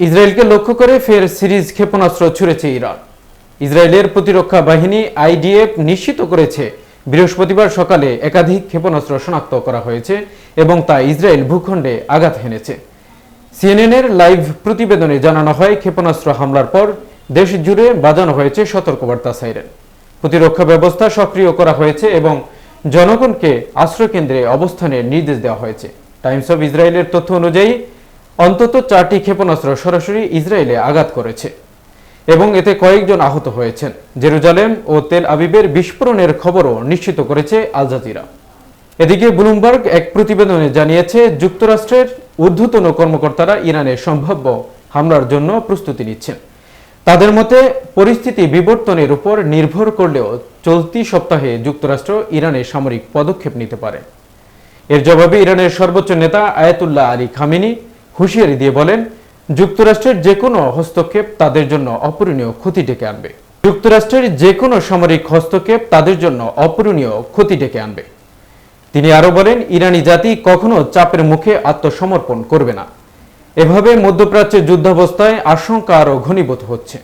ইসরায়েলকে লক্ষ্য করে ফের সিরিজ ক্ষেপণাস্ত্র ছুড়েছে ইরান। ইসরায়েলের প্রতিরক্ষা বাহিনী আইডিএফ নিশ্চিত করেছে বৃহস্পতিবার সকালে একাধিক ক্ষেপণাস্ত্র শনাক্ত করা হয়েছে এবং তা ইসরায়েল ভূখণ্ডে আঘাত হেনেছে। সিএনএনের লাইভ প্রতিবেদনে জানানো হয়, ক্ষেপণাস্ত্র হামলার পর দেশ জুড়ে বাজানো হয়েছে সতর্কবার্তা সাইরেন। প্রতিরক্ষা ব্যবস্থা সক্রিয় করা হয়েছে এবং জনগণকে আশ্রয়কেন্দ্রে অবস্থানের নির্দেশ দেওয়া হয়েছে। টাইমস অব ইসরায়েলের তথ্য অনুযায়ী অন্তত 4টি ক্ষেপণাস্ত্র সরাসরি ইসরায়েলে আঘাত করেছে এবং এতে কয়েকজন আহত হয়েছেন। জেরুজালেম ও তেল আবিবের বিস্ফোরণের খবরও নিশ্চিত করেছে আল জাজিরা। এদিকে ব্লুমবার্গ এক প্রতিবেদনে জানিয়েছে, যুক্তরাষ্ট্রের ঊর্ধ্বতন কর্মকর্তারা ইরানের সম্ভাব্য হামলার জন্য প্রস্তুতি নিচ্ছেন। তাদের মতে, পরিস্থিতি বিবর্তনের উপর নির্ভর করলেও চলতি সপ্তাহে যুক্তরাষ্ট্র ইরানে সামরিক পদক্ষেপ নিতে পারে। এর জবাবে ইরানের সর্বোচ্চ নেতা আয়াতুল্লাহ আলী খামেনি হুঁশিয়ারি দিয়ে বলেন, যুক্তরাষ্ট্রের যে কোনো হস্তক্ষেপ তাদের জন্য অপূরণীয় ক্ষতি ডেকে আনবে। যুক্তরাষ্ট্রের যে কোনো সামরিক হস্তক্ষেপ তাদের জন্য অপূরণীয় ক্ষতি ডেকে আনবে। তিনি আরো বলেন, ইরানি জাতি কখনো চাপের মুখে আত্মসমর্পণ করবে না। এভাবে মধ্যপ্রাচ্যের যুদ্ধাবস্থায় আশঙ্কা আরও ঘনীভূত হচ্ছে।